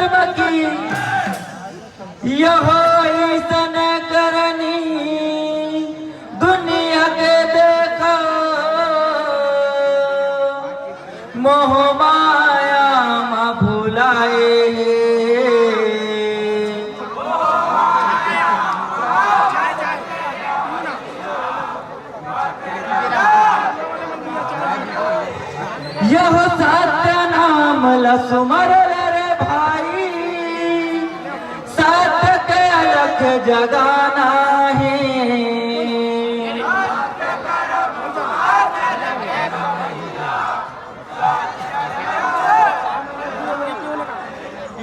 धर्म की यह ईसन करनी दुनिया के देखो मोह माया मा भुलाए यह सत्य नाम लसुमर रे भाई सत्य के अलख जगाना है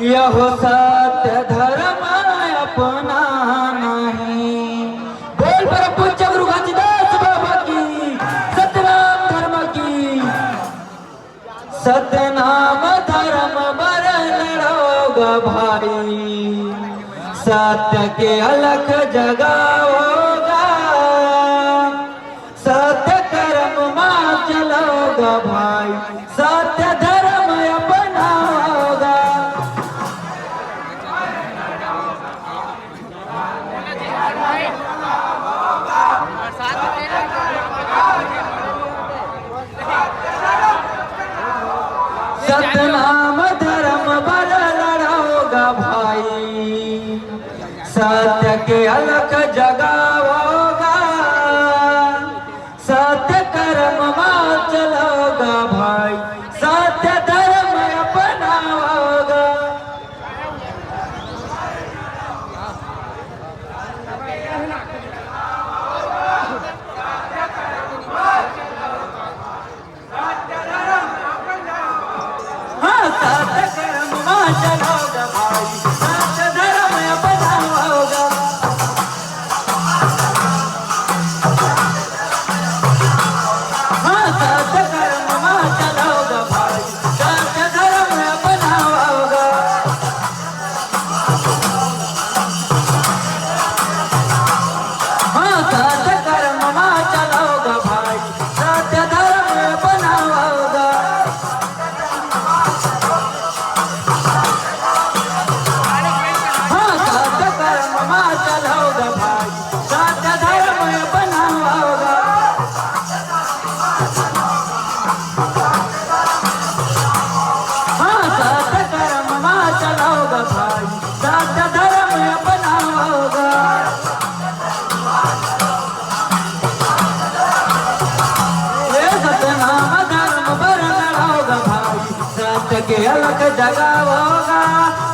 यह सत्य धर्म अपनाना है। बोल पर पूज्य गुरु घासीदास बाबा की सतनाम धर्म की सतनाम धर्म बर लड़ोगा भाई सत्य के अलख जगाओगा सत्य कर्म मां चलोगा भाई सत्य धर्म अपनाओगा। सतनाम धर्म बर लड़ोगा भाई सत्य के अलख जगाओगा सत्य कर्म मां चलोगा भाई सत्य धर्म अपनाओगा। हाँ सत्य कर्म मां चलोगा भाई सत्य धर्म अपनाओगा। हाँ सत्य कर्म मां चलोगा भाई सत्य धर्म अपनाओगा। हाँ सत्य कर्म मां चलोगा भाई सत्य धर्म अपनाओगा। हाँ सत्य कर्म मां चलोगा भाई सत्य धर्म अपनाओगा। हाँ सत्य कर्म मां चलोगा भाई सत्य धर्म अपनाओगा। ये सतनाम धर्म पर लड़ोगा भाई सत्य के अलख जगाओगा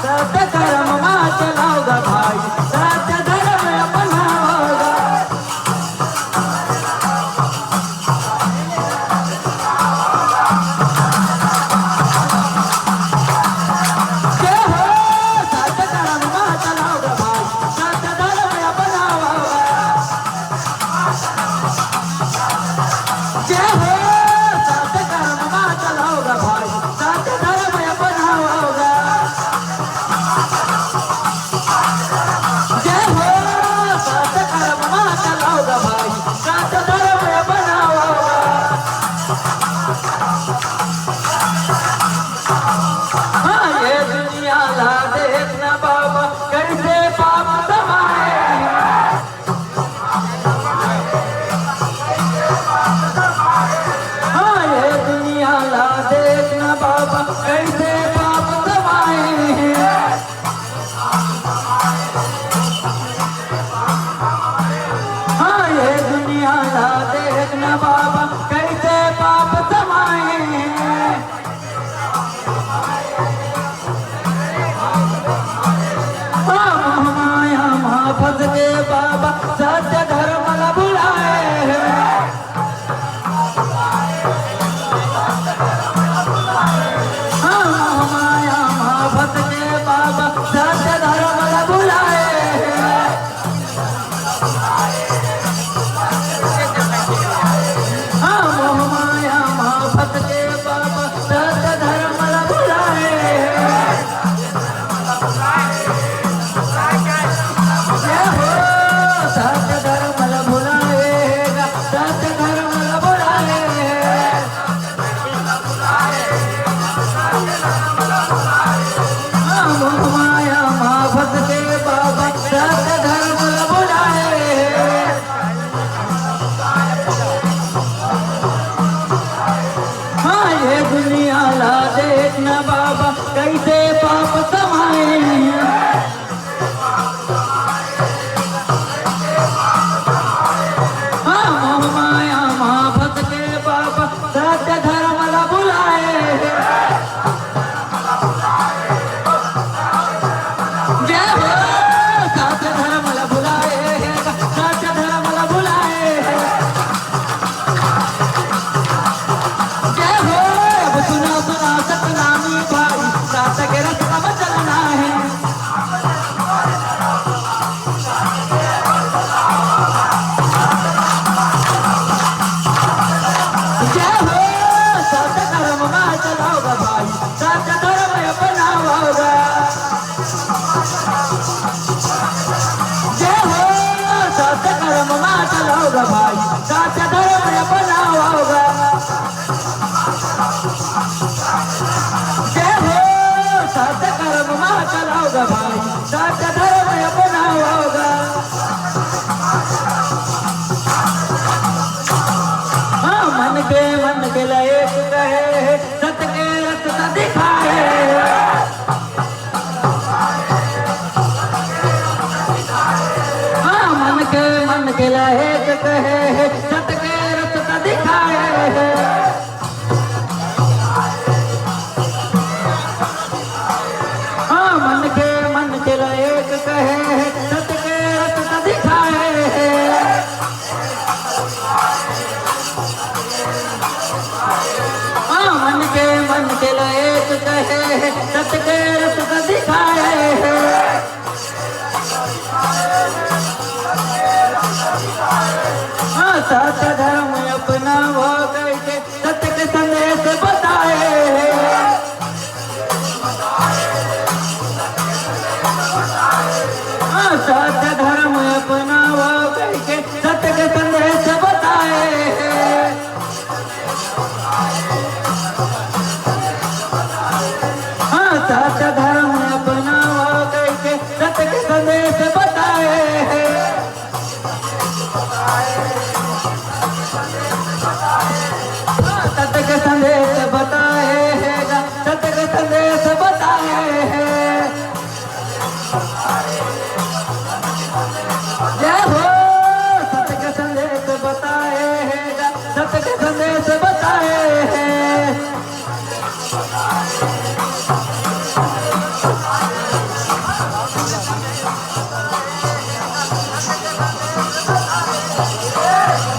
सत्य कर्म मां चलोगा भाई सत्य धर्म अपनाओगा। जय हो सत्य कर्म मां चलोगा भाई सत्य धर्म अपनाओगा। जय हो सत्य कर्म मां चलोगा भाई सत्य धर्म अपनाओगा। जय हो सत्य कर्म मां चलोगा भाई सत्य धर्म अपनाओगा। हाँ ये दुनिया ला देखना बाबा कैसे पाप समाए हाँ ये दुनिया ला देखना बाबा कैसे पाप समाए हाँ ये दुनिया ला देखना बाबा कैसे पाप समाए हाँ मोह माया मां फंस के बाबा सत्य धर्म न भुलाए हाँ मोह माया मां फंस के बाबा सत्य धर्म न भुलाए हाँ मोह माया मां फंस के बाबा सत्य धर्म न भुलाए। जय हो सत्य धर्म न भुलाएगा सत्य धर्म न भुलाएगा। हाँ मोह कैसे पाप समाए हाँ मोह माया महाभत के बाबा सत्य धर्म ला बुलाए जय हो सत्य धर्म ला बुलाए सत्य धर्म ला बुलाए जय हो अब सुना सुना सतनामी भाई सत्य के रास्ता में चलना है जय हो सत्य धर्म में चलाओगा भाई सत्य धर्म अपनाओगा जय हो सत्य धर्म में चलाओगा भाई सत्य धर्म अपनाओगा जय हो सत्य धर्म में चलाओगा भाई सत्य धर्म अपनाओगा हाँ मन के लायक कहे सत्य के रास्ता दिखाए हाँ मन के लायक कहे सत्य के रास्ता दिखाए हाँ मन के लायक कहे सत्य के रास्ता दिखाए हाँ मन के लायक कहे सत्य के रास्ता दिखाए हाँ सत्य धर्म अपना वो कैसे सत्य के संदेश बताए हाँ सत्य धर्म अपना वो कैसे सत्य के संदेश बताए हाँ सत्य